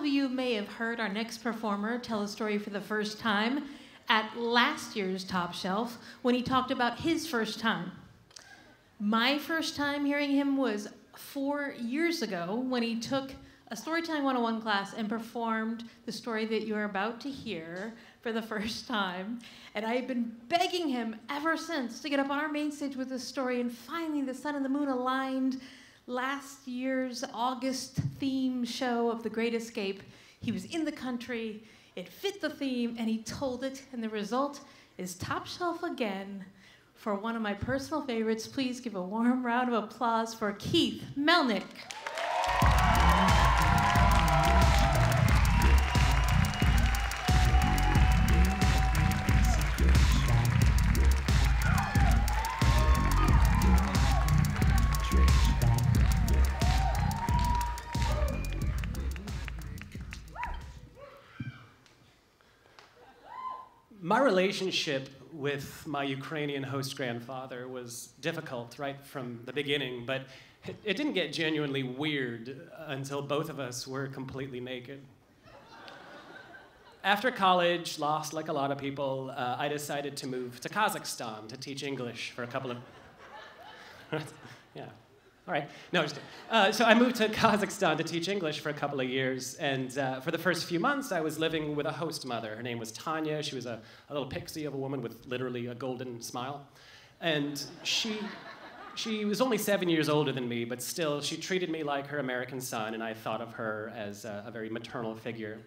of you may have heard our next performer tell a story for the first time at last year's Top Shelf when he talked about his first time. My first time hearing him was 4 years ago when he took a Storytelling 101 class and performed the story that you're about to hear for the first time. And I have been begging him ever since to get up on our main stage with this story, and finally the sun and the moon aligned. Last year's August theme show of The Great Escape, he was in the country, it fit the theme, and he told it, and the result is Top Shelf again for one of my personal favorites. Please give a warm round of applause for Keith Mellnick. My relationship with my Ukrainian host grandfather was difficult right from the beginning, but it didn't get genuinely weird until both of us were completely naked. After college, lost like a lot of people, I decided to move to Kazakhstan to teach English for a couple of... Yeah. All right. No, just kidding. So I moved to Kazakhstan to teach English for a couple of years, and for the first few months, I was living with a host mother. Her name was Tanya. She was a little pixie of a woman with literally a golden smile. And she was only 7 years older than me, but still, she treated me like her American son, and I thought of her as a very maternal figure.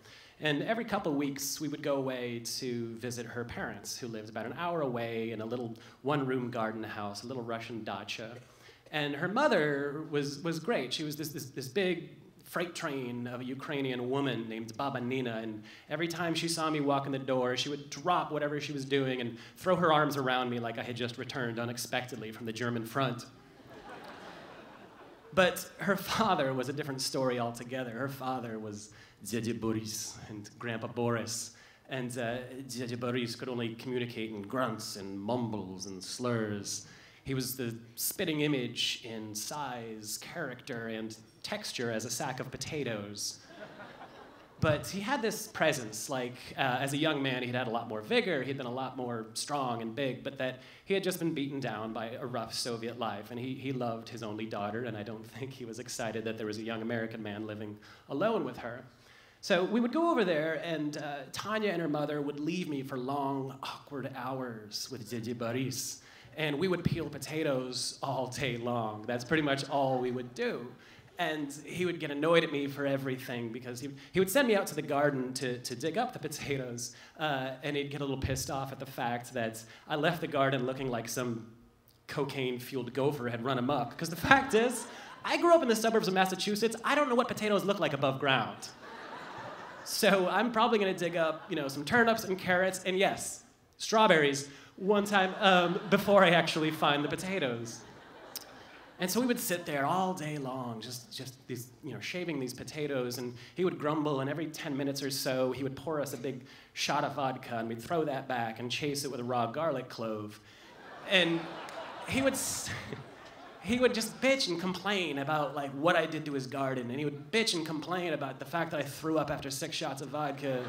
And every couple of weeks, we would go away to visit her parents, who lived about an hour away in a little one-room garden house, a little Russian dacha. And her mother was great. She was this big freight train of a Ukrainian woman named Baba Nina, and every time she saw me walk in the door, she would drop whatever she was doing and throw her arms around me like I had just returned unexpectedly from the German front. But her father was a different story altogether. Her father was Dядя Boris and Grandpa Boris, and Dядя Boris could only communicate in grunts and mumbles and slurs. He was the spitting image in size, character, and texture as a sack of potatoes. But he had this presence, like as a young man, he'd had a lot more vigor, he'd been a lot more strong and big, but that he had just been beaten down by a rough Soviet life, and he loved his only daughter, and I don't think he was excited that there was a young American man living alone with her. So we would go over there, and Tanya and her mother would leave me for long, awkward hours with Dядя Boris. And we would peel potatoes all day long. That's pretty much all we would do. And he would get annoyed at me for everything because he would send me out to the garden to dig up the potatoes, and he'd get a little pissed off at the fact that I left the garden looking like some cocaine-fueled gopher had run amok. Because the fact is, I grew up in the suburbs of Massachusetts. I don't know what potatoes look like above ground. So I'm probably gonna dig up, some turnips and carrots, and yes, strawberries, one time before I actually find the potatoes. And so we would sit there all day long, just these, shaving these potatoes, and he would grumble, and every 10 minutes or so, he would pour us a big shot of vodka, and we'd throw that back and chase it with a raw garlic clove. And he would just bitch and complain about what I did to his garden, and he would bitch and complain about the fact that I threw up after 6 shots of vodka.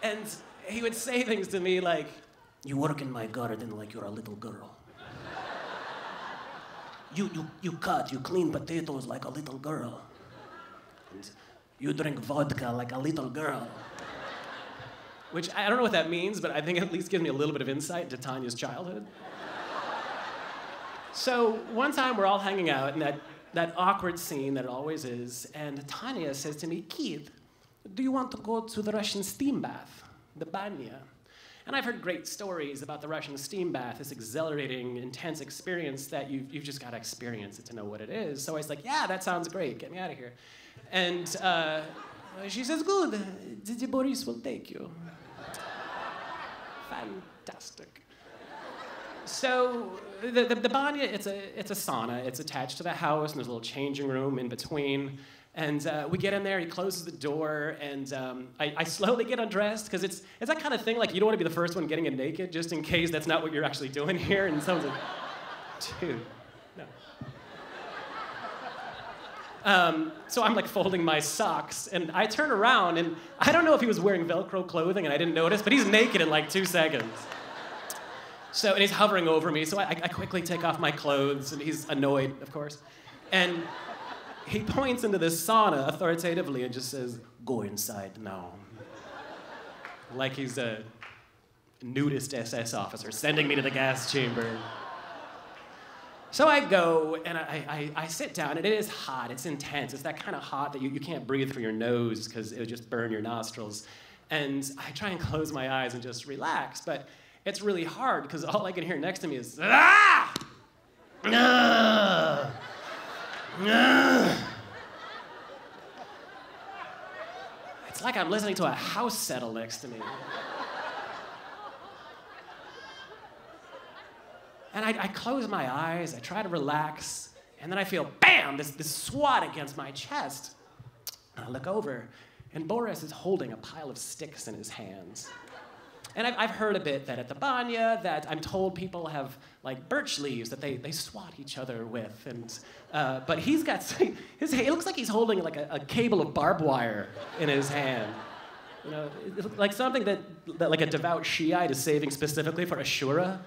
And he would say things to me like, "You work in my garden like you're a little girl. You clean potatoes like a little girl. And you drink vodka like a little girl." Which, I don't know what that means, but I think it at least gives me a little bit of insight into Tanya's childhood. So one time we're all hanging out in that awkward scene that it always is, and Tanya says to me, "Keith, do you want to go to the Russian steam bath? The banya." And I've heard great stories about the Russian steam bath, this exhilarating, intense experience that you've just got to experience it to know what it is. So I was like, "Yeah, that sounds great. Get me out of here." And she says, "Good. Dядя Boris will take you." Fantastic. So the banya, it's a sauna. It's attached to the house, and there's a little changing room in between. And we get in there, he closes the door, and I slowly get undressed, because it's that kind of thing, like you don't want to be the first one getting it naked, just in case that's not what you're actually doing here. And someone's like, "Dude, no." So I'm like folding my socks, and I turn around, and I don't know if he was wearing Velcro clothing, and I didn't notice, but he's naked in like 2 seconds. So, and he's hovering over me, so I quickly take off my clothes, and he's annoyed, of course. And he points into this sauna authoritatively and just says, "Go inside now." Like he's a nudist SS officer sending me to the gas chamber. So I go, and I sit down, and it is hot. It's intense. It's that kind of hot that you can't breathe through your nose because it would just burn your nostrils. And I try and close my eyes and just relax, but it's really hard because all I can hear next to me is, "Ah! Ah! Ah!" It's like I'm listening to a house settle next to me. And I close my eyes, I try to relax, and then I feel, bam, this swat against my chest. And I look over, and Boris is holding a pile of sticks in his hands. And I've heard a bit that at the banya, that I'm told people have like birch leaves that they swat each other with. And, but he's got, it looks like he's holding like a cable of barbed wire in his hand. You know, like something that like a devout Shiite is saving specifically for Ashura.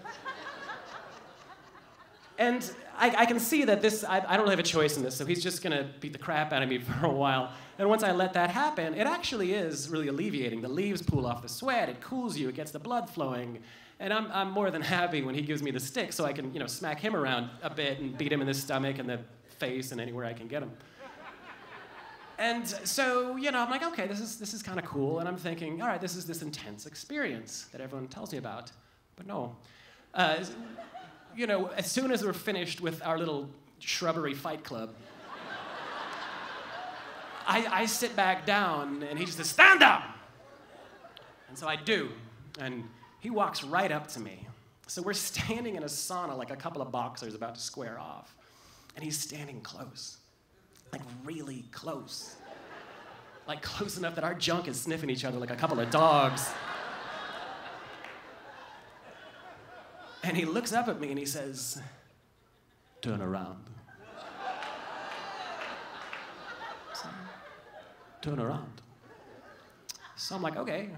And I can see that this, I don't really have a choice in this, so he's just gonna beat the crap out of me for a while. And once I let that happen, it actually is really alleviating. The leaves pull off the sweat, it cools you, it gets the blood flowing. And I'm more than happy when he gives me the stick so I can, you know, smack him around a bit and beat him in the stomach and the face and anywhere I can get him. And so, you know, I'm like, okay, this is kind of cool. And I'm thinking, all right, this is this intense experience that everyone tells me about. But no. You know, as soon as we're finished with our little shrubbery fight club, I sit back down, and he just says, "Stand up!" And so I do, and he walks right up to me. So we're standing in a sauna like a couple of boxers about to square off, and he's standing close, like really close. Like close enough that our junk is sniffing each other like a couple of dogs. And he looks up at me and he says, "Turn around." So, turn around. So I'm like, okay.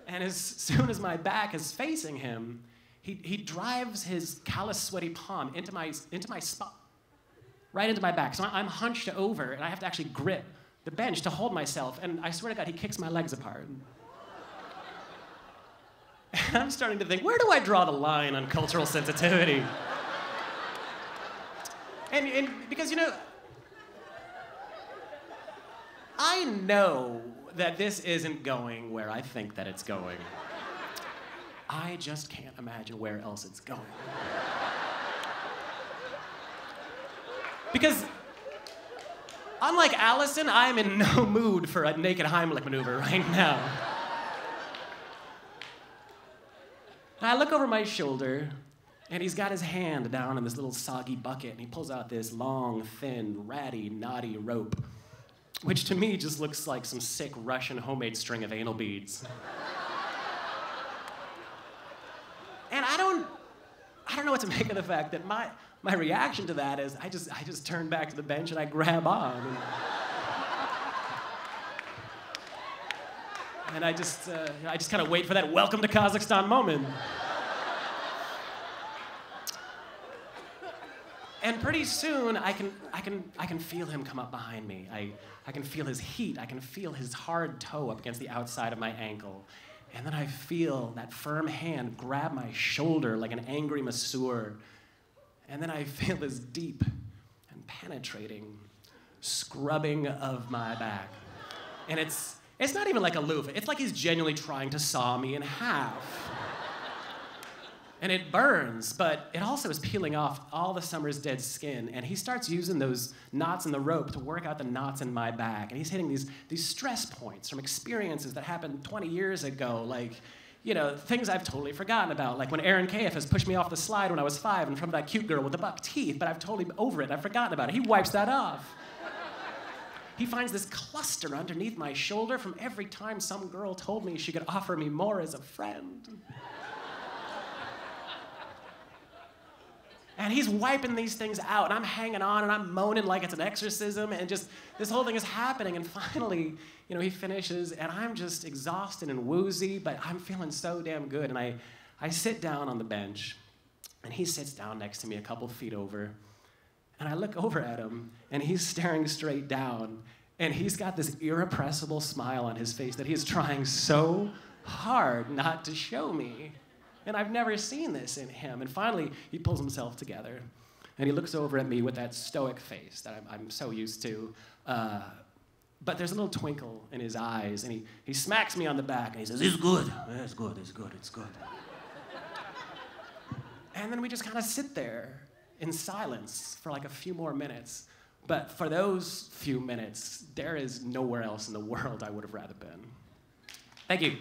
And as soon as my back is facing him, he drives his callous, sweaty palm into my spine, right into my back. So I'm hunched over, and I have to actually grip the bench to hold myself. And I swear to God, he kicks my legs apart. And I'm starting to think, where do I draw the line on cultural sensitivity? And because, you know, I know that this isn't going where I think that it's going. I just can't imagine where else it's going. Because unlike Allison, I am in no mood for a naked Heimlich maneuver right now. I look over my shoulder, and he's got his hand down in this little soggy bucket, and he pulls out this long, thin, ratty, knotty rope, which to me just looks like some sick Russian homemade string of anal beads. And I don't know what to make of the fact that my reaction to that is I just turn back to the bench and I grab on. And I just kind of wait for that welcome to Kazakhstan moment. And pretty soon, I can feel him come up behind me. I can feel his heat. I can feel his hard toe up against the outside of my ankle. And then I feel that firm hand grab my shoulder like an angry masseur. And then I feel this deep and penetrating scrubbing of my back. And it's not even like a loofah. It's like he's genuinely trying to saw me in half. And it burns, but it also is peeling off all the summer's dead skin. And he starts using those knots in the rope to work out the knots in my back. And he's hitting these stress points from experiences that happened 20 years ago, like, you know, things I've totally forgotten about. Like when Aaron Kf has pushed me off the slide when I was 5 in front of that cute girl with the buck teeth, but I've totally over it. I've forgotten about it. He wipes that off. He finds this cluster underneath my shoulder from every time some girl told me she could offer me more as a friend. And he's wiping these things out, and I'm hanging on, and I'm moaning like it's an exorcism, and just this whole thing is happening. And finally, he finishes, and I'm just exhausted and woozy, but I'm feeling so damn good. And I sit down on the bench, and he sits down next to me a couple feet over, and I look over at him, and he's staring straight down, and he's got this irrepressible smile on his face that he's trying so hard not to show me. And I've never seen this in him. And finally, he pulls himself together, and he looks over at me with that stoic face that I'm so used to. But there's a little twinkle in his eyes, and he smacks me on the back, and he says, "It's good. It's good. It's good. It's good." And then we just kind of sit there in silence for like a few more minutes. But for those few minutes, there is nowhere else in the world I would have rather been. Thank you.